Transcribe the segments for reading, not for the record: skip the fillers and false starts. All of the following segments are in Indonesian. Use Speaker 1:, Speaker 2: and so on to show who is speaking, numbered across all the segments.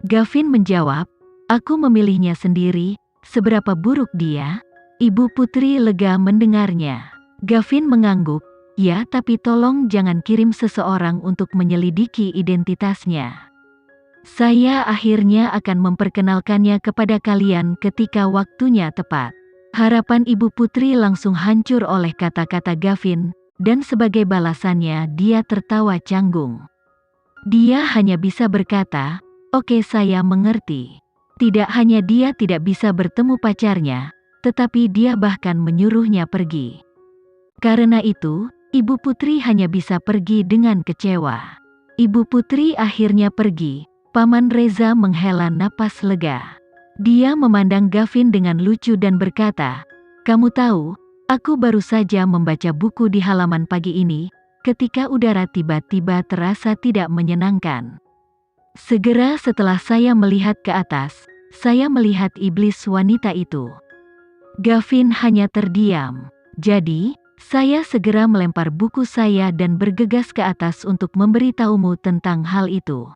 Speaker 1: Gavin menjawab, aku memilihnya sendiri, seberapa buruk dia? Ibu putri lega mendengarnya. Gavin mengangguk, ya tapi tolong jangan kirim seseorang untuk menyelidiki identitasnya. Saya akhirnya akan memperkenalkannya kepada kalian ketika waktunya tepat. Harapan ibu putri langsung hancur oleh kata-kata Gavin, dan sebagai balasannya dia tertawa canggung. Dia hanya bisa berkata, oke saya mengerti. Tidak hanya dia tidak bisa bertemu pacarnya, tetapi dia bahkan menyuruhnya pergi. Karena itu, ibu putri hanya bisa pergi dengan kecewa. Ibu putri akhirnya pergi, Paman Reza menghela napas lega. Dia memandang Gavin dengan lucu dan berkata, kamu tahu, aku baru saja membaca buku di halaman pagi ini, ketika udara tiba-tiba terasa tidak menyenangkan. Segera setelah saya melihat ke atas, saya melihat iblis wanita itu. Gavin hanya terdiam. Jadi, saya segera melempar buku saya dan bergegas ke atas untuk memberitahumu tentang hal itu.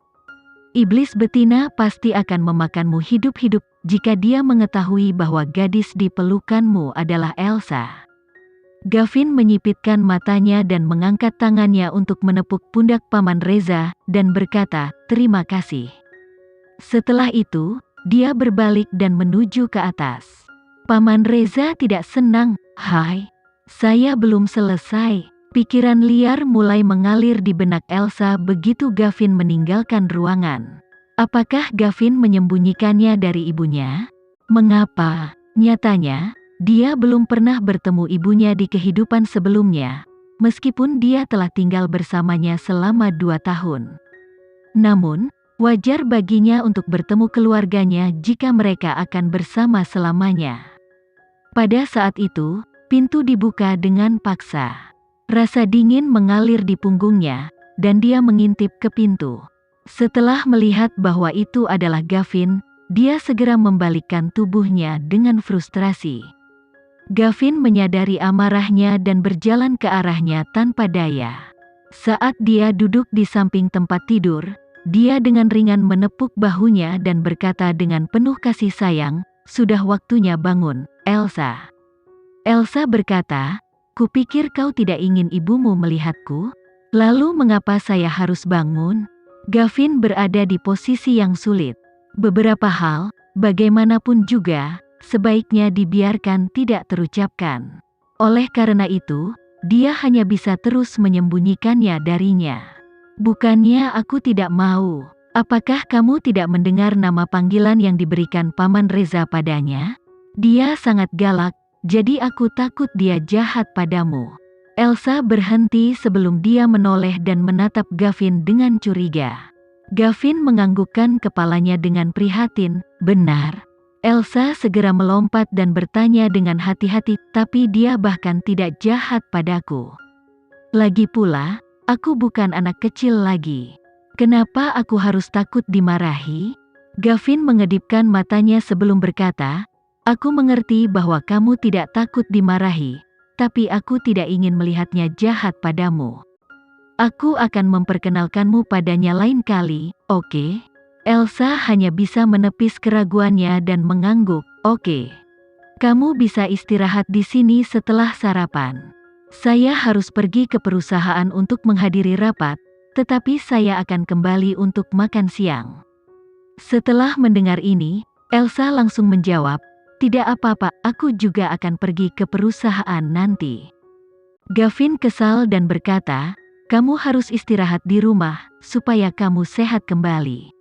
Speaker 1: Iblis betina pasti akan memakanmu hidup-hidup jika dia mengetahui bahwa gadis di pelukanmu adalah Elsa. Gavin menyipitkan matanya dan mengangkat tangannya untuk menepuk pundak Paman Reza, dan berkata, terima kasih. Setelah itu, dia berbalik dan menuju ke atas. Paman Reza tidak senang, hai, saya belum selesai. Pikiran liar mulai mengalir di benak Elsa begitu Gavin meninggalkan ruangan. Apakah Gavin menyembunyikannya dari ibunya? Mengapa? Nyatanya, dia belum pernah bertemu ibunya di kehidupan sebelumnya, meskipun dia telah tinggal bersamanya selama 2 tahun. Namun, wajar baginya untuk bertemu keluarganya jika mereka akan bersama selamanya. Pada saat itu, pintu dibuka dengan paksa. Rasa dingin mengalir di punggungnya, dan dia mengintip ke pintu. Setelah melihat bahwa itu adalah Gavin, dia segera membalikkan tubuhnya dengan frustrasi. Gavin menyadari amarahnya dan berjalan ke arahnya tanpa daya. Saat dia duduk di samping tempat tidur, dia dengan ringan menepuk bahunya dan berkata dengan penuh kasih sayang, sudah waktunya bangun, Elsa. Elsa berkata, kupikir kau tidak ingin ibumu melihatku? Lalu mengapa saya harus bangun? Gavin berada di posisi yang sulit. Beberapa hal, bagaimanapun juga, sebaiknya dibiarkan tidak terucapkan. Oleh karena itu, dia hanya bisa terus menyembunyikannya darinya. Bukannya aku tidak mau. Apakah kamu tidak mendengar nama panggilan yang diberikan Paman Reza padanya? Dia sangat galak, jadi aku takut dia jahat padamu. Elsa berhenti sebelum dia menoleh dan menatap Gavin dengan curiga. Gavin menganggukkan kepalanya dengan prihatin, benar. Elsa segera melompat dan bertanya dengan hati-hati, tapi dia bahkan tidak jahat padaku. Lagi pula, aku bukan anak kecil lagi. Kenapa aku harus takut dimarahi? Gavin mengedipkan matanya sebelum berkata, aku mengerti bahwa kamu tidak takut dimarahi, tapi aku tidak ingin melihatnya jahat padamu. Aku akan memperkenalkanmu padanya lain kali, oke? Elsa hanya bisa menepis keraguannya dan mengangguk, oke. Kamu bisa istirahat di sini setelah sarapan. Saya harus pergi ke perusahaan untuk menghadiri rapat, tetapi saya akan kembali untuk makan siang. Setelah mendengar ini, Elsa langsung menjawab, tidak apa-apa, aku juga akan pergi ke perusahaan nanti. Gavin kesal dan berkata, kamu harus istirahat di rumah, supaya kamu sehat kembali.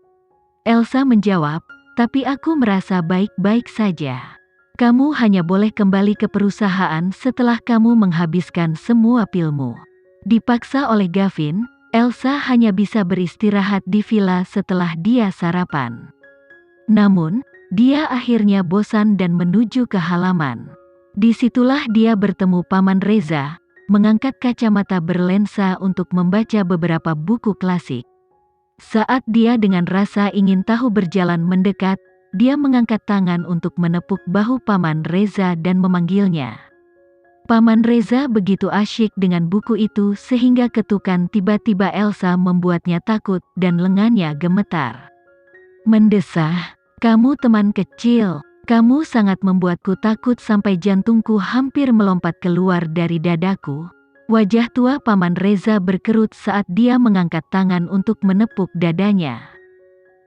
Speaker 1: Elsa menjawab, tapi aku merasa baik-baik saja. Kamu hanya boleh kembali ke perusahaan setelah kamu menghabiskan semua pilmu. Dipaksa oleh Gavin, Elsa hanya bisa beristirahat di villa setelah dia sarapan. Namun, dia akhirnya bosan dan menuju ke halaman. Disitulah dia bertemu Paman Reza, mengangkat kacamata berlensa untuk membaca beberapa buku klasik. Saat dia dengan rasa ingin tahu berjalan mendekat, dia mengangkat tangan untuk menepuk bahu Paman Reza dan memanggilnya. Paman Reza begitu asyik dengan buku itu sehingga ketukan tiba-tiba Elsa membuatnya takut dan lengannya gemetar. Mendesah, "Kamu teman kecil. Kamu sangat membuatku takut sampai jantungku hampir melompat keluar dari dadaku." Wajah tua Paman Reza berkerut saat dia mengangkat tangan untuk menepuk dadanya.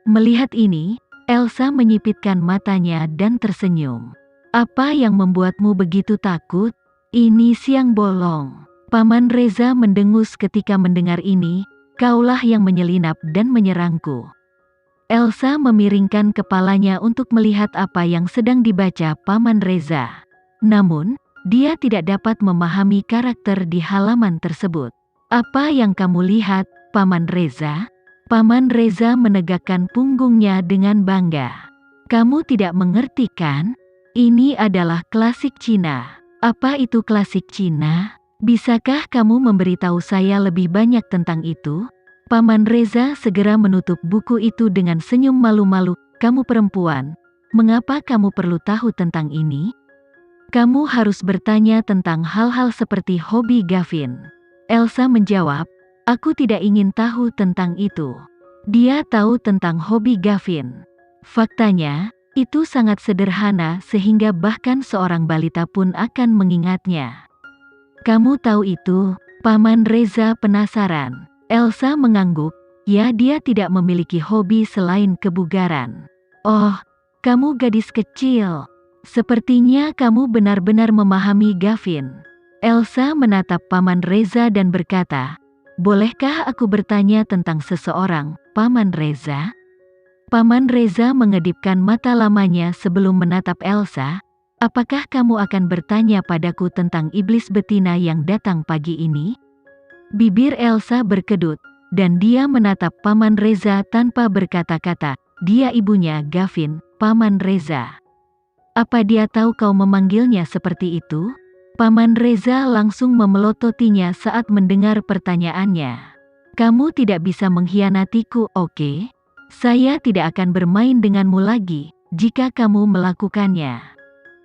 Speaker 1: Melihat ini, Elsa menyipitkan matanya dan tersenyum. "Apa yang membuatmu begitu takut? Ini siang bolong." Paman Reza mendengus ketika mendengar ini, "Kaulah yang menyelinap dan menyerangku." Elsa memiringkan kepalanya untuk melihat apa yang sedang dibaca Paman Reza. Namun, dia tidak dapat memahami karakter di halaman tersebut. "Apa yang kamu lihat, Paman Reza?" Paman Reza menegakkan punggungnya dengan bangga. "Kamu tidak mengerti kan? Ini adalah klasik Cina." "Apa itu klasik Cina? Bisakah kamu memberitahu saya lebih banyak tentang itu?" Paman Reza segera menutup buku itu dengan senyum malu-malu. "Kamu perempuan, mengapa kamu perlu tahu tentang ini? Kamu harus bertanya tentang hal-hal seperti hobi Gavin." Elsa menjawab, "Aku tidak ingin tahu tentang itu." Dia tahu tentang hobi Gavin. Faktanya, itu sangat sederhana sehingga bahkan seorang balita pun akan mengingatnya. "Kamu tahu itu?" Paman Reza penasaran. Elsa mengangguk, "Ya, dia tidak memiliki hobi selain kebugaran." "Oh, kamu gadis kecil. Sepertinya kamu benar-benar memahami Gavin." Elsa menatap Paman Reza dan berkata, "Bolehkah aku bertanya tentang seseorang, Paman Reza?" Paman Reza mengedipkan mata lamanya sebelum menatap Elsa. "Apakah kamu akan bertanya padaku tentang iblis betina yang datang pagi ini?" Bibir Elsa berkedut, dan dia menatap Paman Reza tanpa berkata-kata. "Dia ibunya Gavin, Paman Reza." "Apa dia tahu kau memanggilnya seperti itu?" Paman Reza langsung memelototinya saat mendengar pertanyaannya. "Kamu tidak bisa mengkhianatiku, oke? Saya tidak akan bermain denganmu lagi, jika kamu melakukannya."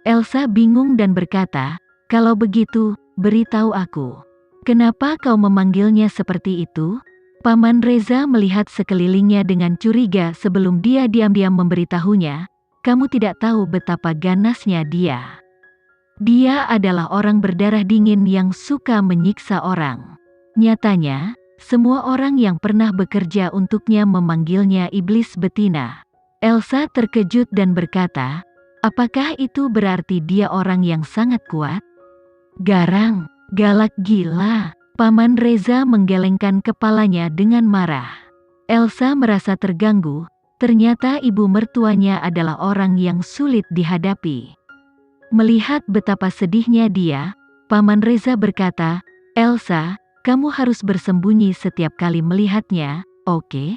Speaker 1: Elsa bingung dan berkata, "Kalau begitu, beritahu aku. Kenapa kau memanggilnya seperti itu?" Paman Reza melihat sekelilingnya dengan curiga sebelum dia diam-diam memberitahunya, "Kamu tidak tahu betapa ganasnya dia. Dia adalah orang berdarah dingin yang suka menyiksa orang. Nyatanya, semua orang yang pernah bekerja untuknya memanggilnya iblis betina." Elsa terkejut dan berkata, "Apakah itu berarti dia orang yang sangat kuat? Garang, galak, gila?" Paman Reza menggelengkan kepalanya dengan marah. Elsa merasa terganggu, ternyata ibu mertuanya adalah orang yang sulit dihadapi. Melihat betapa sedihnya dia, Paman Reza berkata, "Elsa, kamu harus bersembunyi setiap kali melihatnya, oke?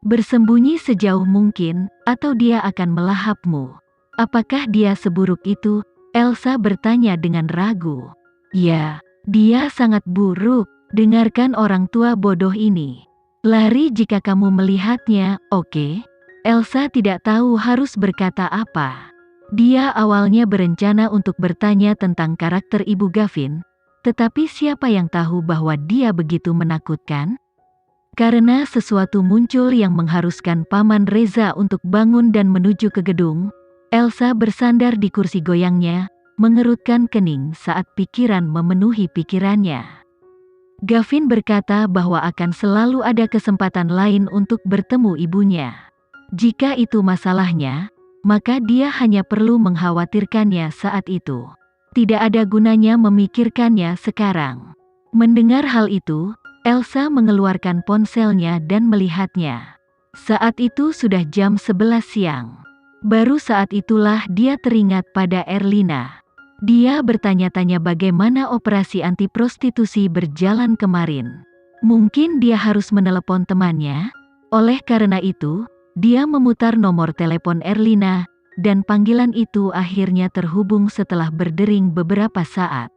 Speaker 1: Bersembunyi sejauh mungkin, atau dia akan melahapmu." "Apakah dia seburuk itu?" Elsa bertanya dengan ragu. "Ya, dia sangat buruk. Dengarkan orang tua bodoh ini. Lari jika kamu melihatnya, oke?" Elsa tidak tahu harus berkata apa. Dia awalnya berencana untuk bertanya tentang karakter Ibu Gavin, tetapi siapa yang tahu bahwa dia begitu menakutkan? Karena sesuatu muncul yang mengharuskan Paman Reza untuk bangun dan menuju ke gedung, Elsa bersandar di kursi goyangnya, mengerutkan kening saat pikiran memenuhi pikirannya. Gavin berkata bahwa akan selalu ada kesempatan lain untuk bertemu ibunya. Jika itu masalahnya, maka dia hanya perlu mengkhawatirkannya saat itu. Tidak ada gunanya memikirkannya sekarang. Mendengar hal itu, Elsa mengeluarkan ponselnya dan melihatnya. Saat itu sudah jam 11 siang. Baru saat itulah dia teringat pada Erlina. Dia bertanya-tanya bagaimana operasi anti prostitusi berjalan kemarin. Mungkin dia harus menelepon temannya. Oleh karena itu, dia memutar nomor telepon Erlina, dan panggilan itu akhirnya terhubung setelah berdering beberapa saat.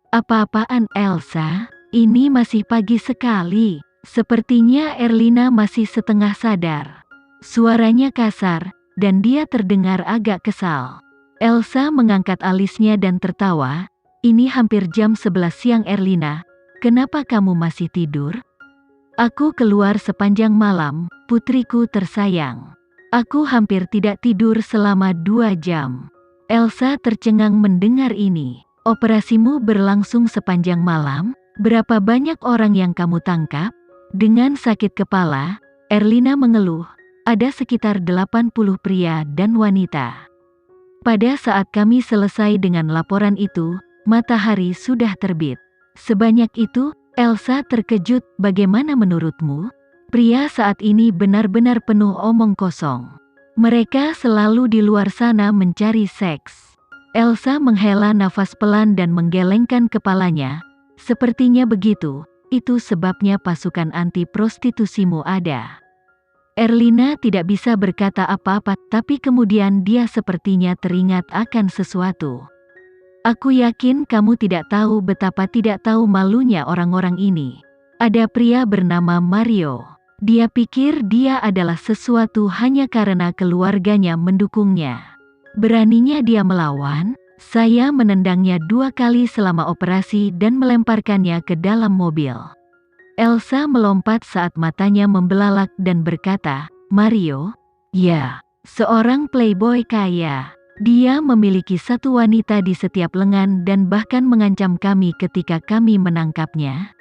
Speaker 1: "Apa-apaan, Elsa? Ini masih pagi sekali." Sepertinya Erlina masih setengah sadar. Suaranya kasar, dan dia terdengar agak kesal. Elsa mengangkat alisnya dan tertawa. "Ini hampir jam 11 siang, Erlina. Kenapa kamu masih tidur?" "Aku keluar sepanjang malam, putriku tersayang. Aku hampir tidak tidur selama 2 jam. Elsa tercengang mendengar ini. Operasimu berlangsung sepanjang malam? Berapa banyak orang yang kamu tangkap? Dengan sakit kepala, Erlina mengeluh. Ada sekitar 80 pria dan wanita. Pada saat kami selesai dengan laporan itu, matahari sudah terbit. Sebanyak itu, Elsa terkejut. Bagaimana menurutmu? Pria saat ini benar-benar penuh omong kosong. Mereka selalu di luar sana mencari seks. Elsa menghela nafas pelan dan menggelengkan kepalanya. Sepertinya begitu, itu sebabnya pasukan anti prostitusimu ada. Erlina tidak bisa berkata apa-apa, tapi kemudian dia sepertinya teringat akan sesuatu. Aku yakin kamu tidak tahu betapa tidak tahu malunya orang-orang ini. Ada pria bernama Mario. Dia pikir dia adalah sesuatu hanya karena keluarganya mendukungnya. Beraninya dia melawan, saya menendangnya 2 kali selama operasi dan melemparkannya ke dalam mobil. Elsa melompat saat matanya membelalak dan berkata, Mario? Ya, seorang playboy kaya. Dia memiliki 1 wanita di setiap lengan dan bahkan mengancam kami ketika kami menangkapnya.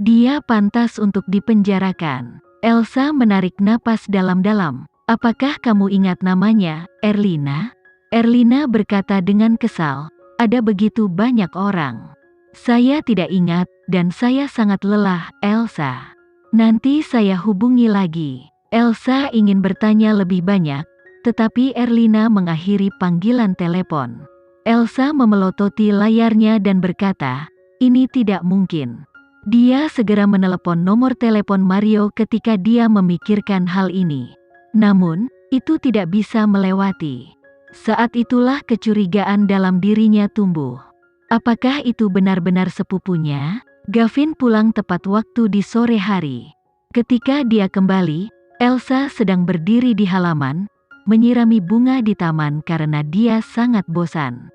Speaker 1: Dia pantas untuk dipenjarakan. Elsa menarik napas dalam-dalam. Apakah kamu ingat namanya, Erlina? Erlina berkata dengan kesal. Ada begitu banyak orang. Saya tidak ingat, dan saya sangat lelah, Elsa. Nanti saya hubungi lagi. Elsa ingin bertanya lebih banyak, tetapi Erlina mengakhiri panggilan telepon. Elsa memelototi layarnya dan berkata, ini tidak mungkin. Dia segera menelepon nomor telepon Mario ketika dia memikirkan hal ini. Namun, itu tidak bisa melewati. Saat itulah kecurigaan dalam dirinya tumbuh. Apakah itu benar-benar sepupunya? Gavin pulang tepat waktu di sore hari. Ketika dia kembali, Elsa sedang berdiri di halaman, menyirami bunga di taman karena dia sangat bosan.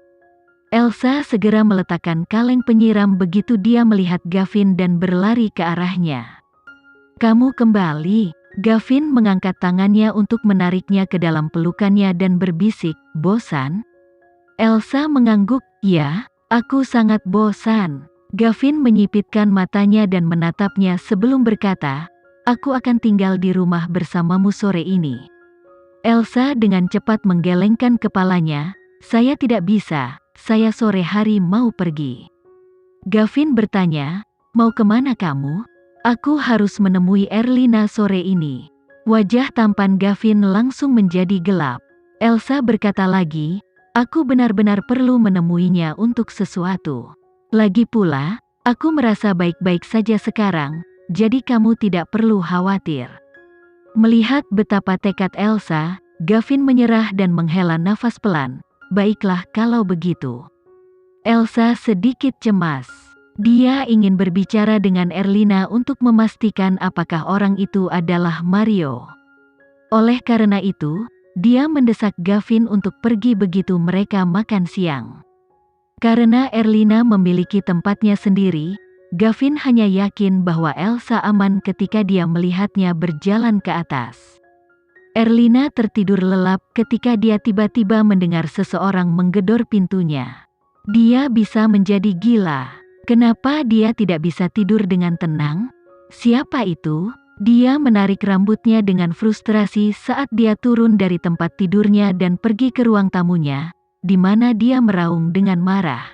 Speaker 1: Elsa segera meletakkan kaleng penyiram begitu dia melihat Gavin dan berlari ke arahnya. Kamu kembali. Gavin mengangkat tangannya untuk menariknya ke dalam pelukannya dan berbisik, bosan? Elsa mengangguk, ya, aku sangat bosan. Gavin menyipitkan matanya dan menatapnya sebelum berkata, aku akan tinggal di rumah bersamamu sore ini. Elsa dengan cepat menggelengkan kepalanya, saya tidak bisa. Saya sore hari mau pergi. Gavin bertanya, mau kemana kamu? Aku harus menemui Erlina sore ini. Wajah tampan Gavin langsung menjadi gelap. Elsa berkata lagi, aku benar-benar perlu menemuinya untuk sesuatu. Lagi pula, aku merasa baik-baik saja sekarang, jadi kamu tidak perlu khawatir. Melihat betapa tekad Elsa, Gavin menyerah dan menghela nafas pelan. Baiklah kalau begitu. Elsa sedikit cemas. Dia ingin berbicara dengan Erlina untuk memastikan apakah orang itu adalah Mario. Oleh karena itu, dia mendesak Gavin untuk pergi begitu mereka makan siang. Karena Erlina memiliki tempatnya sendiri, Gavin hanya yakin bahwa Elsa aman ketika dia melihatnya berjalan ke atas. Erlina tertidur lelap ketika dia tiba-tiba mendengar seseorang menggedor pintunya. Dia bisa menjadi gila. Kenapa dia tidak bisa tidur dengan tenang? Siapa itu? Dia menarik rambutnya dengan frustrasi saat dia turun dari tempat tidurnya dan pergi ke ruang tamunya, di mana dia meraung dengan marah.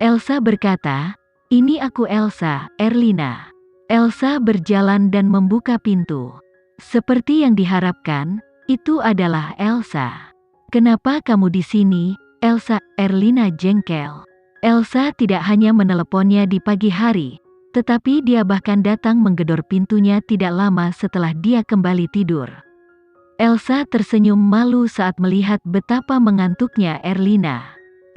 Speaker 1: Elsa berkata, ini aku Elsa, Erlina. Elsa berjalan dan membuka pintu. Seperti yang diharapkan, itu adalah Elsa. Kenapa kamu di sini, Elsa? Erlina jengkel. Elsa tidak hanya meneleponnya di pagi hari, tetapi dia bahkan datang menggedor pintunya tidak lama setelah dia kembali tidur. Elsa tersenyum malu saat melihat betapa mengantuknya Erlina.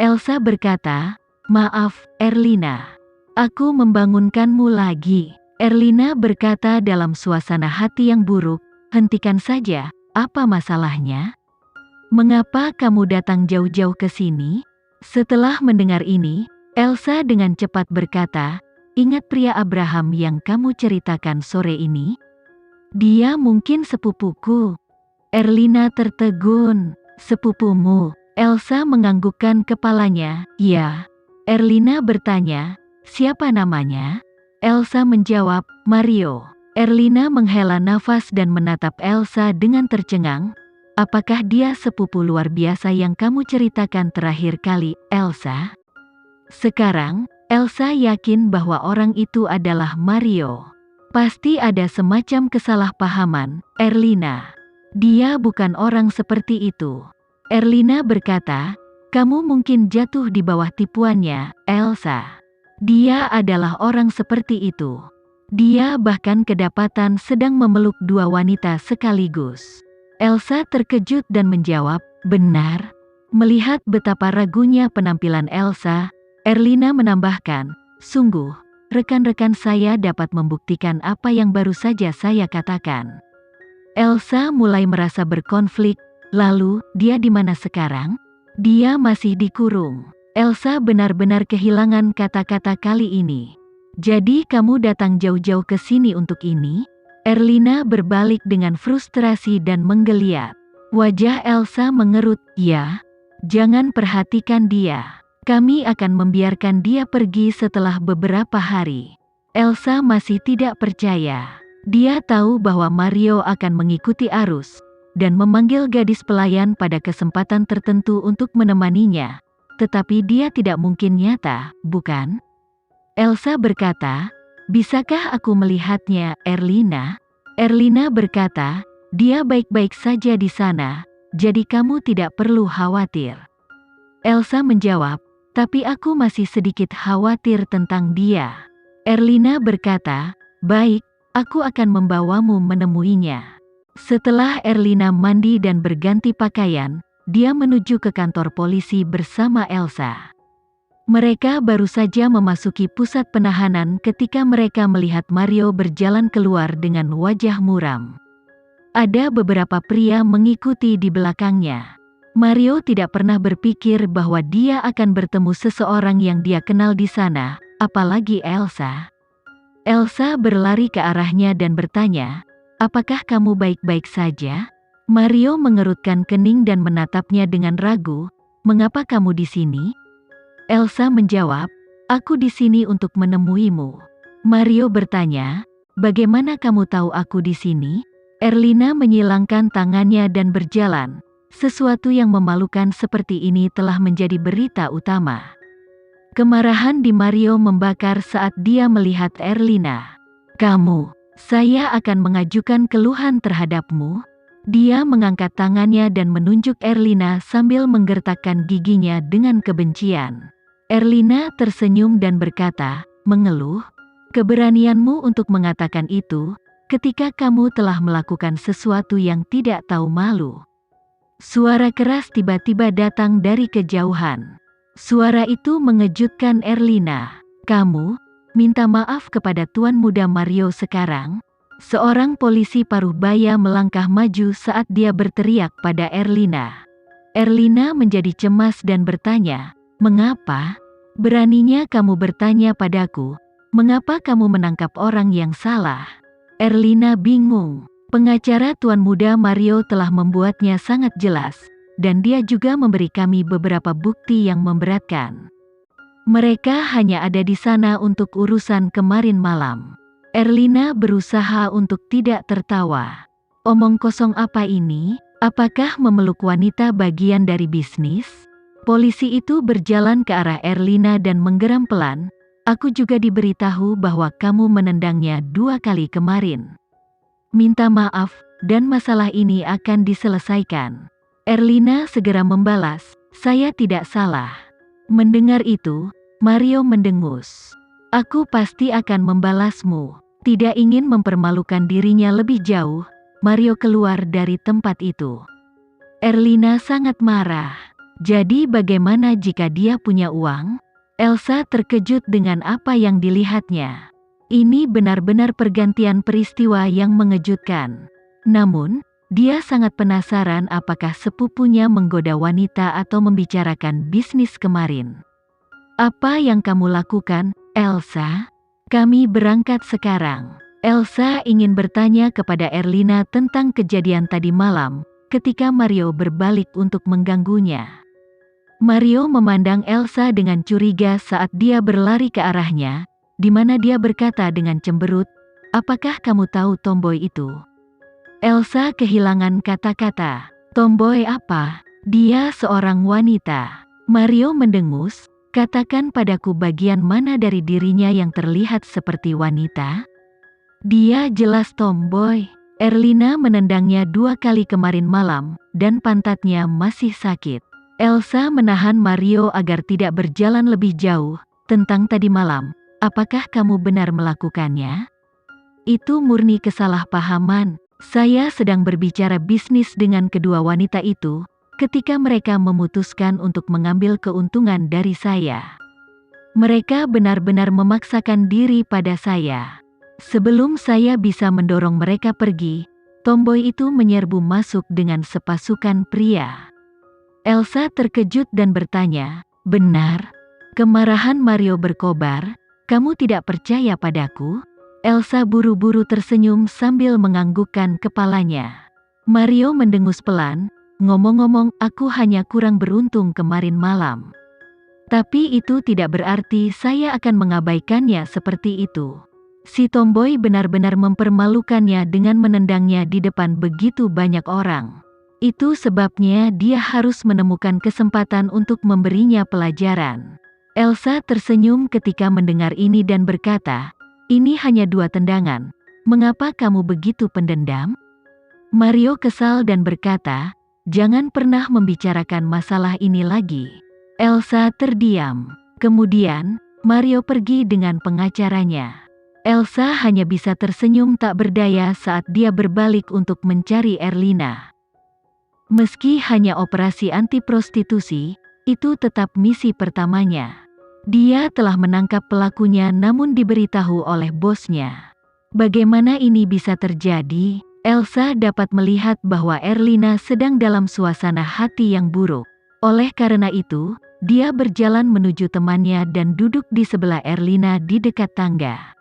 Speaker 1: Elsa berkata, maaf, Erlina. Aku membangunkanmu lagi. Erlina berkata dalam suasana hati yang buruk, hentikan saja, apa masalahnya? Mengapa kamu datang jauh-jauh ke sini? Setelah mendengar ini, Elsa dengan cepat berkata, ingat pria Abraham yang kamu ceritakan sore ini? Dia mungkin sepupuku. Erlina tertegun. Sepupumu? Elsa menganggukkan kepalanya. Ya. Erlina bertanya, siapa namanya? Elsa menjawab, Mario. Erlina menghela nafas dan menatap Elsa dengan tercengang. Apakah dia sepupu luar biasa yang kamu ceritakan terakhir kali, Elsa? Sekarang, Elsa yakin bahwa orang itu adalah Mario. Pasti ada semacam kesalahpahaman, Erlina. Dia bukan orang seperti itu. Erlina berkata, kamu mungkin jatuh di bawah tipuannya, Elsa. Dia adalah orang seperti itu. Dia bahkan kedapatan sedang memeluk dua wanita sekaligus. Elsa terkejut dan menjawab, benar. Melihat betapa ragunya penampilan Elsa, Erlina menambahkan, sungguh, rekan-rekan saya dapat membuktikan apa yang baru saja saya katakan. Elsa mulai merasa berkonflik. Lalu, dia di mana sekarang? Dia masih dikurung. Elsa benar-benar kehilangan kata-kata kali ini. Jadi kamu datang jauh-jauh ke sini untuk ini? Erlina berbalik dengan frustrasi dan menggeliat. Wajah Elsa mengerut, ya. Jangan perhatikan dia. Kami akan membiarkan dia pergi setelah beberapa hari. Elsa masih tidak percaya. Dia tahu bahwa Mario akan mengikuti arus dan memanggil gadis pelayan pada kesempatan tertentu untuk menemaninya. Tetapi dia tidak mungkin nyata, bukan? Elsa berkata, bisakah aku melihatnya, Erlina? Erlina berkata, dia baik-baik saja di sana, jadi kamu tidak perlu khawatir. Elsa menjawab, tapi aku masih sedikit khawatir tentang dia. Erlina berkata, baik, aku akan membawamu menemuinya. Setelah Erlina mandi dan berganti pakaian, dia menuju ke kantor polisi bersama Elsa. Mereka baru saja memasuki pusat penahanan ketika mereka melihat Mario berjalan keluar dengan wajah muram. Ada beberapa pria mengikuti di belakangnya. Mario tidak pernah berpikir bahwa dia akan bertemu seseorang yang dia kenal di sana, apalagi Elsa. Elsa berlari ke arahnya dan bertanya, apakah kamu baik-baik saja? Mario mengerutkan kening dan menatapnya dengan ragu. Mengapa kamu di sini? Elsa menjawab, aku di sini untuk menemuimu. Mario bertanya, bagaimana kamu tahu aku di sini? Erlina menyilangkan tangannya dan berjalan. Sesuatu yang memalukan seperti ini telah menjadi berita utama. Kemarahan di Mario membakar saat dia melihat Erlina. Kamu, saya akan mengajukan keluhan terhadapmu. Dia mengangkat tangannya dan menunjuk Erlina sambil menggertakkan giginya dengan kebencian. Erlina tersenyum dan berkata, mengeluh? Keberanianmu untuk mengatakan itu, ketika kamu telah melakukan sesuatu yang tidak tahu malu. Suara keras tiba-tiba datang dari kejauhan. Suara itu mengejutkan Erlina. Kamu, minta maaf kepada Tuan Muda Mario sekarang? Seorang polisi paruh baya melangkah maju saat dia berteriak pada Erlina. Erlina menjadi cemas dan bertanya, mengapa? Beraninya kamu bertanya padaku, mengapa kamu menangkap orang yang salah? Erlina bingung. Pengacara Tuan Muda Mario telah membuatnya sangat jelas, dan dia juga memberi kami beberapa bukti yang memberatkan. Mereka hanya ada di sana untuk urusan kemarin malam. Erlina berusaha untuk tidak tertawa. Omong kosong apa ini? Apakah memeluk wanita bagian dari bisnis? Polisi itu berjalan ke arah Erlina dan menggeram pelan. Aku juga diberitahu bahwa kamu menendangnya 2 kali kemarin. Minta maaf, dan masalah ini akan diselesaikan. Erlina segera membalas, saya tidak salah. Mendengar itu, Mario mendengus. Aku pasti akan membalasmu. Tidak ingin mempermalukan dirinya lebih jauh, Mario keluar dari tempat itu. Erlina sangat marah. Jadi bagaimana jika dia punya uang? Elsa terkejut dengan apa yang dilihatnya. Ini benar-benar pergantian peristiwa yang mengejutkan. Namun, dia sangat penasaran apakah sepupunya menggoda wanita atau membicarakan bisnis kemarin. Apa yang kamu lakukan, Elsa? Kami berangkat sekarang. Elsa ingin bertanya kepada Erlina tentang kejadian tadi malam, ketika Mario berbalik untuk mengganggunya. Mario memandang Elsa dengan curiga saat dia berlari ke arahnya, di mana dia berkata dengan cemberut, "Apakah kamu tahu tomboy itu?" Elsa kehilangan kata-kata. "Tomboy apa? Dia seorang wanita." Mario mendengus, "Katakan padaku bagian mana dari dirinya yang terlihat seperti wanita?" "Dia jelas tomboy. Erlina menendangnya 2 kali kemarin malam, dan pantatnya masih sakit." Elsa menahan Mario agar tidak berjalan lebih jauh. "Tentang tadi malam, apakah kamu benar melakukannya?" "Itu murni kesalahpahaman. Saya sedang berbicara bisnis dengan kedua wanita itu, ketika mereka memutuskan untuk mengambil keuntungan dari saya. Mereka benar-benar memaksakan diri pada saya. Sebelum saya bisa mendorong mereka pergi, tomboy itu menyerbu masuk dengan sepasukan pria." Elsa terkejut dan bertanya, "Benar?" Kemarahan Mario berkobar. "Kamu tidak percaya padaku?" Elsa buru-buru tersenyum sambil menganggukkan kepalanya. Mario mendengus pelan, "Ngomong-ngomong, aku hanya kurang beruntung kemarin malam. Tapi itu tidak berarti saya akan mengabaikannya seperti itu. Si tomboy benar-benar mempermalukannya dengan menendangnya di depan begitu banyak orang. Itu sebabnya dia harus menemukan kesempatan untuk memberinya pelajaran." Elsa tersenyum ketika mendengar ini dan berkata, "Ini hanya 2 tendangan. Mengapa kamu begitu pendendam?" Mario kesal dan berkata, "Jangan pernah membicarakan masalah ini lagi." Elsa terdiam. Kemudian, Mario pergi dengan pengacaranya. Elsa hanya bisa tersenyum tak berdaya saat dia berbalik untuk mencari Erlina. Meski hanya operasi anti-prostitusi, itu tetap misi pertamanya. Dia telah menangkap pelakunya namun diberitahu oleh bosnya. Bagaimana ini bisa terjadi? Elsa dapat melihat bahwa Erlina sedang dalam suasana hati yang buruk. Oleh karena itu, dia berjalan menuju temannya dan duduk di sebelah Erlina di dekat tangga.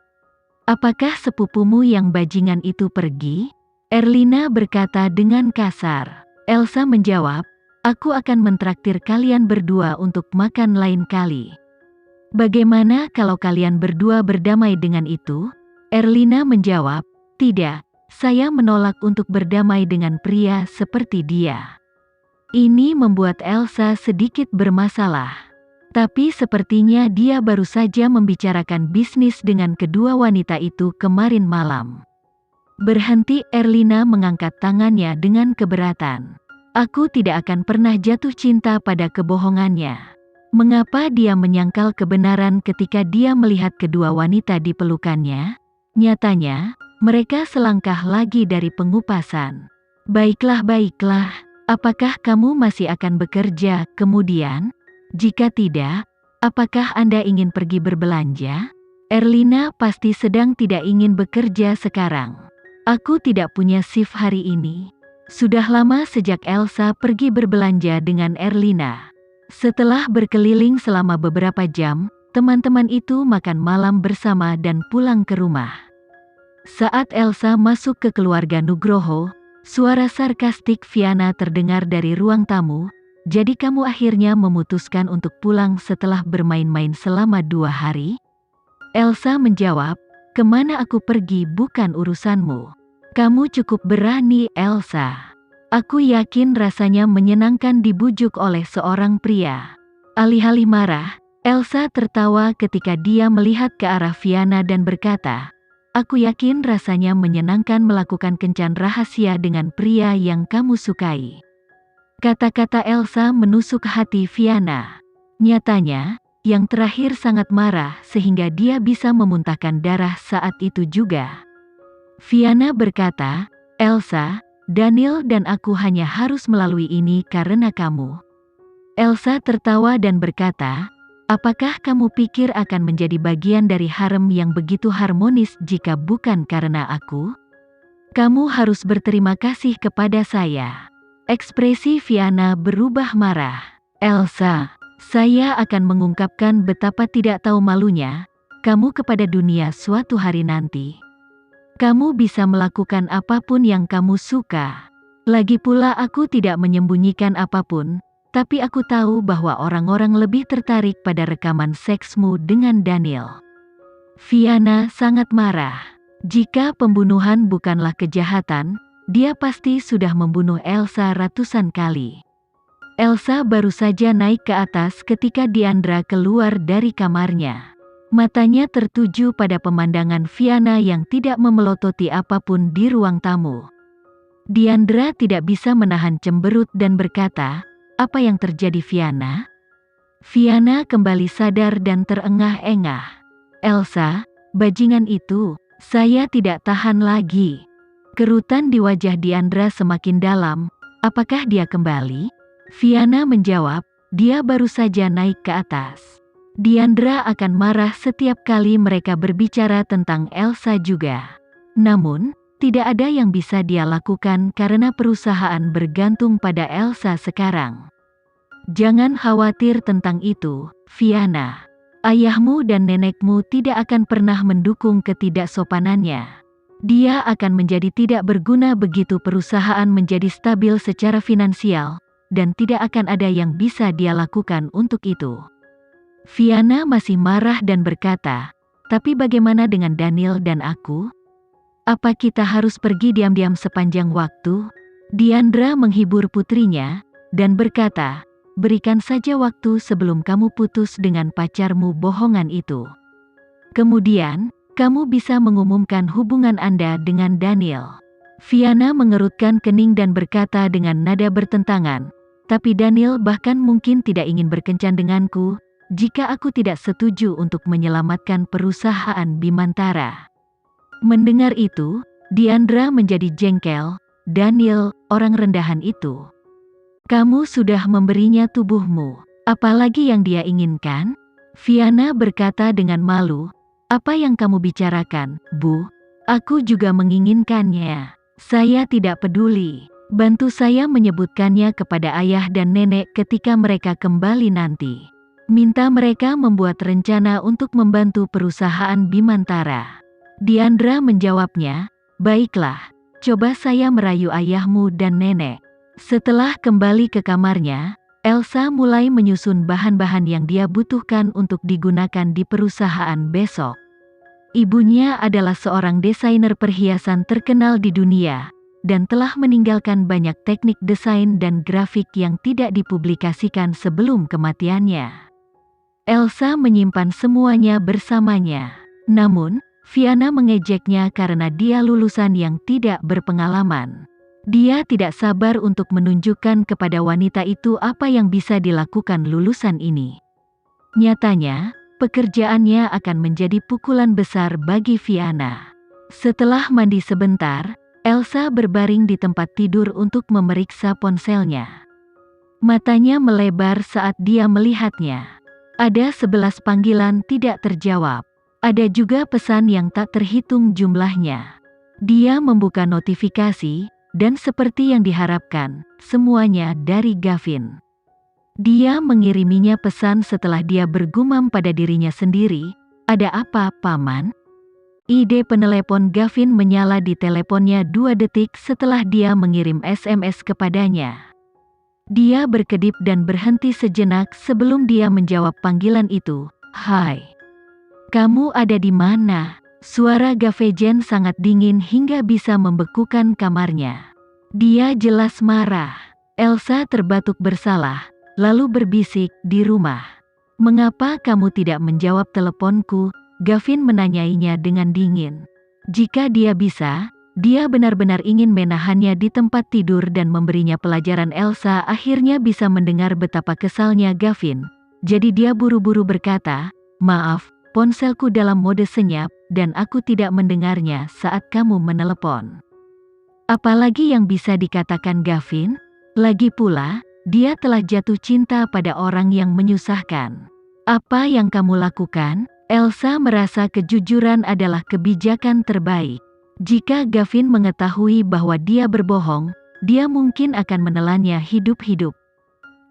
Speaker 1: "Apakah sepupumu yang bajingan itu pergi?" Erlina berkata dengan kasar. Elsa menjawab, "Aku akan mentraktir kalian berdua untuk makan lain kali. Bagaimana kalau kalian berdua berdamai dengan itu?" Erlina menjawab, "Tidak, saya menolak untuk berdamai dengan pria seperti dia." Ini membuat Elsa sedikit bermasalah. Tapi sepertinya dia baru saja membicarakan bisnis dengan kedua wanita itu kemarin malam. Berhenti, Erlina mengangkat tangannya dengan keberatan. "Aku tidak akan pernah jatuh cinta pada kebohongannya. Mengapa dia menyangkal kebenaran ketika dia melihat kedua wanita di pelukannya? Nyatanya, mereka selangkah lagi dari pengupasan." "Baiklah, baiklah. Apakah kamu masih akan bekerja kemudian? Jika tidak, apakah Anda ingin pergi berbelanja?" Erlina pasti sedang tidak ingin bekerja sekarang. "Aku tidak punya shift hari ini." Sudah lama sejak Elsa pergi berbelanja dengan Erlina. Setelah berkeliling selama beberapa jam, teman-teman itu makan malam bersama dan pulang ke rumah. Saat Elsa masuk ke keluarga Nugroho, suara sarkastik Viana terdengar dari ruang tamu. "Jadi kamu akhirnya memutuskan untuk pulang setelah bermain-main selama 2 hari?" Elsa menjawab, "Kemana aku pergi bukan urusanmu." "Kamu cukup berani, Elsa. Aku yakin rasanya menyenangkan dibujuk oleh seorang pria." Alih-alih marah, Elsa tertawa ketika dia melihat ke arah Viana dan berkata, "Aku yakin rasanya menyenangkan melakukan kencan rahasia dengan pria yang kamu sukai." Kata-kata Elsa menusuk hati Viana. Nyatanya, yang terakhir sangat marah sehingga dia bisa memuntahkan darah saat itu juga. Viana berkata, "Elsa, Daniel dan aku hanya harus melalui ini karena kamu." Elsa tertawa dan berkata, "Apakah kamu pikir akan menjadi bagian dari harem yang begitu harmonis jika bukan karena aku? Kamu harus berterima kasih kepada saya." Ekspresi Viana berubah marah. "Elsa, saya akan mengungkapkan betapa tidak tahu malunya kamu kepada dunia suatu hari nanti. Kamu bisa melakukan apapun yang kamu suka. Lagi pula aku tidak menyembunyikan apapun, tapi aku tahu bahwa orang-orang lebih tertarik pada rekaman seksmu dengan Daniel. Viana sangat marah. Jika pembunuhan bukanlah kejahatan, dia pasti sudah membunuh Elsa ratusan kali. Elsa baru saja naik ke atas ketika Diandra keluar dari kamarnya. Matanya tertuju pada pemandangan Viana yang tidak memelototi apapun di ruang tamu. Diandra tidak bisa menahan cemberut dan berkata, "Apa yang terjadi, Viana?" Viana kembali sadar dan terengah-engah. "Elsa, bajingan itu, saya tidak tahan lagi." Kerutan di wajah Diandra semakin dalam. "Apakah dia kembali?" Viana menjawab, "Dia baru saja naik ke atas." Diandra akan marah setiap kali mereka berbicara tentang Elsa juga. Namun, tidak ada yang bisa dia lakukan karena perusahaan bergantung pada Elsa sekarang. "Jangan khawatir tentang itu, Viana. Ayahmu dan nenekmu tidak akan pernah mendukung ketidaksopanannya. Dia akan menjadi tidak berguna begitu perusahaan menjadi stabil secara finansial, dan tidak akan ada yang bisa dia lakukan untuk itu." Viana masih marah dan berkata, "Tapi bagaimana dengan Daniel dan aku? Apa kita harus pergi diam-diam sepanjang waktu?" Diandra menghibur putrinya, dan berkata, "Berikan saja waktu sebelum kamu putus dengan pacarmu bohongan itu. Kemudian, kamu bisa mengumumkan hubungan Anda dengan Daniel." Viana mengerutkan kening dan berkata dengan nada bertentangan, "Tapi Daniel bahkan mungkin tidak ingin berkencan denganku, jika aku tidak setuju untuk menyelamatkan perusahaan Bimantara." Mendengar itu, Diandra menjadi jengkel. "Daniel, orang rendahan itu. Kamu sudah memberinya tubuhmu. Apalagi yang dia inginkan?" Viana berkata dengan malu, "Apa yang kamu bicarakan, Bu? Aku juga menginginkannya. Saya tidak peduli. Bantu saya menyebutkannya kepada ayah dan nenek ketika mereka kembali nanti. Minta mereka membuat rencana untuk membantu perusahaan Bimantara." Diandra menjawabnya, "Baiklah, coba saya merayu ayahmu dan nenek." Setelah kembali ke kamarnya, Elsa mulai menyusun bahan-bahan yang dia butuhkan untuk digunakan di perusahaan besok. Ibunya adalah seorang desainer perhiasan terkenal di dunia, dan telah meninggalkan banyak teknik desain dan grafik yang tidak dipublikasikan sebelum kematiannya. Elsa menyimpan semuanya bersamanya. Namun, Viana mengejeknya karena dia lulusan yang tidak berpengalaman. Dia tidak sabar untuk menunjukkan kepada wanita itu apa yang bisa dilakukan lulusan ini. Nyatanya, pekerjaannya akan menjadi pukulan besar bagi Viana. Setelah mandi sebentar, Elsa berbaring di tempat tidur untuk memeriksa ponselnya. Matanya melebar saat dia melihatnya. Ada 11 panggilan tidak terjawab. Ada juga pesan yang tak terhitung jumlahnya. Dia membuka notifikasi, dan seperti yang diharapkan, semuanya dari Gavin. Dia mengiriminya pesan setelah dia bergumam pada dirinya sendiri, "Ada apa, Paman?" Ide penelepon Gavin menyala di teleponnya 2 detik setelah dia mengirim SMS kepadanya. Dia berkedip dan berhenti sejenak sebelum dia menjawab panggilan itu. "Hai. Kamu ada di mana?" Suara Gavejen sangat dingin hingga bisa membekukan kamarnya. Dia jelas marah. Elsa terbatuk bersalah, lalu berbisik, "Di rumah. Mengapa kamu tidak menjawab teleponku?" Gavin menanyainya dengan dingin. Jika dia bisa, dia benar-benar ingin menahannya di tempat tidur dan memberinya pelajaran. Elsa akhirnya bisa mendengar betapa kesalnya Gavin. Jadi dia buru-buru berkata, "Maaf, ponselku dalam mode senyap, dan aku tidak mendengarnya saat kamu menelepon." Apalagi yang bisa dikatakan Gavin? Lagi pula, dia telah jatuh cinta pada orang yang menyusahkan. "Apa yang kamu lakukan?" Elsa merasa kejujuran adalah kebijakan terbaik. Jika Gavin mengetahui bahwa dia berbohong, dia mungkin akan menelannya hidup-hidup.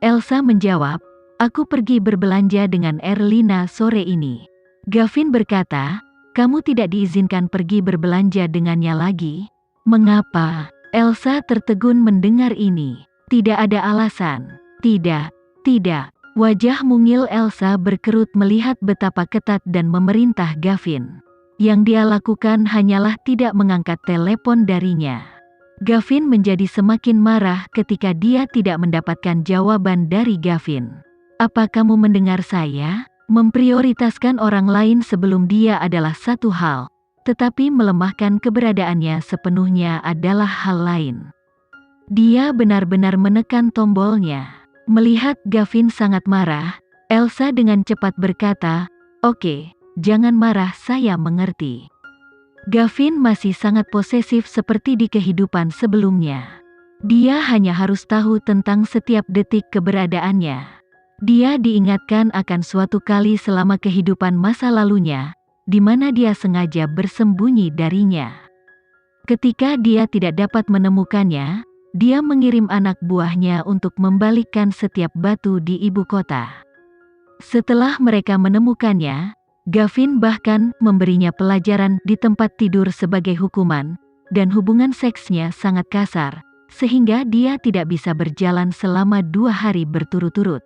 Speaker 1: Elsa menjawab, "Aku pergi berbelanja dengan Erlina sore ini." Gavin berkata, "Kamu tidak diizinkan pergi berbelanja dengannya lagi. Mengapa?" Elsa tertegun mendengar ini. Tidak ada alasan. Tidak. Wajah mungil Elsa berkerut melihat betapa ketat dan memerintah Gavin. Yang dia lakukan hanyalah tidak mengangkat telepon darinya. Gavin menjadi semakin marah ketika dia tidak mendapatkan jawaban dari Gavin. Apa kamu mendengar saya? Memprioritaskan orang lain sebelum dia adalah satu hal, tetapi melemahkan keberadaannya sepenuhnya adalah hal lain. Dia benar-benar menekan tombolnya. Melihat Gavin sangat marah, Elsa dengan cepat berkata, "Oke, jangan marah, saya mengerti." Gavin masih sangat posesif seperti di kehidupan sebelumnya. Dia hanya harus tahu tentang setiap detik keberadaannya. Dia diingatkan akan suatu kali selama kehidupan masa lalunya, di mana dia sengaja bersembunyi darinya. Ketika dia tidak dapat menemukannya, dia mengirim anak buahnya untuk membalikkan setiap batu di ibu kota. Setelah mereka menemukannya, Gavin bahkan memberinya pelajaran di tempat tidur sebagai hukuman, dan hubungan seksnya sangat kasar, sehingga dia tidak bisa berjalan selama 2 hari berturut-turut.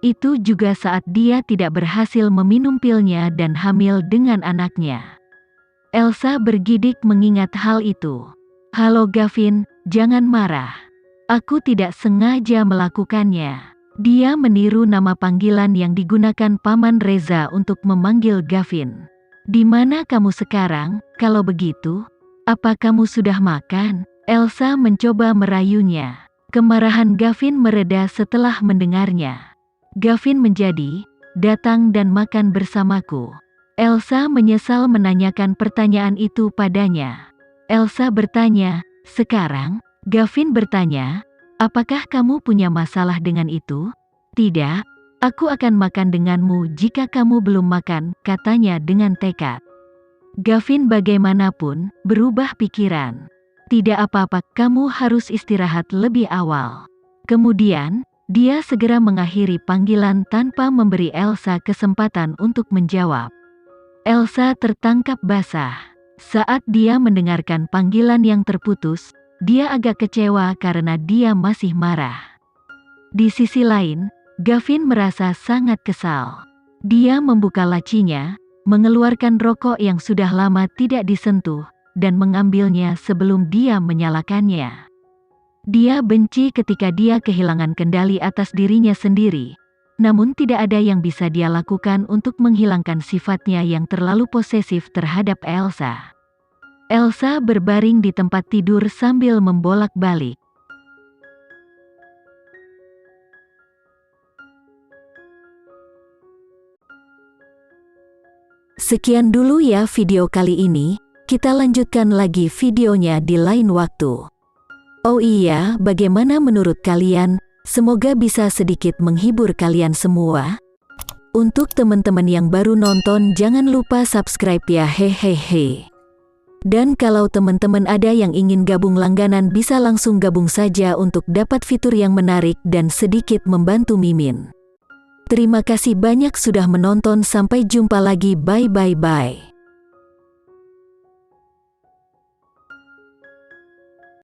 Speaker 1: Itu juga saat dia tidak berhasil meminum pilnya dan hamil dengan anaknya. Elsa bergidik mengingat hal itu. "Halo Gavin, jangan marah. Aku tidak sengaja melakukannya." Dia meniru nama panggilan yang digunakan Paman Reza untuk memanggil Gavin. "Di mana kamu sekarang, kalau begitu? Apa kamu sudah makan?" Elsa mencoba merayunya. Kemarahan Gavin mereda setelah mendengarnya. Gavin menjadi, "Datang dan makan bersamaku." Elsa menyesal menanyakan pertanyaan itu padanya. Elsa bertanya, "Sekarang?" Gavin bertanya, "Apakah kamu punya masalah dengan itu?" "Tidak, aku akan makan denganmu jika kamu belum makan," katanya dengan tekad. Gavin bagaimanapun berubah pikiran. "Tidak apa-apa, kamu harus istirahat lebih awal." Kemudian, dia segera mengakhiri panggilan tanpa memberi Elsa kesempatan untuk menjawab. Elsa tertangkap basah. Saat dia mendengarkan panggilan yang terputus, dia agak kecewa karena dia masih marah. Di sisi lain, Gavin merasa sangat kesal. Dia membuka lacinya, mengeluarkan rokok yang sudah lama tidak disentuh, dan mengambilnya sebelum dia menyalakannya. Dia benci ketika dia kehilangan kendali atas dirinya sendiri, namun tidak ada yang bisa dia lakukan untuk menghilangkan sifatnya yang terlalu posesif terhadap Elsa. Elsa berbaring di tempat tidur sambil membolak-balik. Sekian dulu ya video kali ini, kita lanjutkan lagi videonya di lain waktu. Oh iya, bagaimana menurut kalian? Semoga bisa sedikit menghibur kalian semua. Untuk teman-teman yang baru nonton, jangan lupa subscribe ya, hehehe. Dan kalau teman-teman ada yang ingin gabung langganan, bisa langsung gabung saja untuk dapat fitur yang menarik dan sedikit membantu Mimin. Terima kasih banyak sudah menonton, sampai jumpa lagi, bye.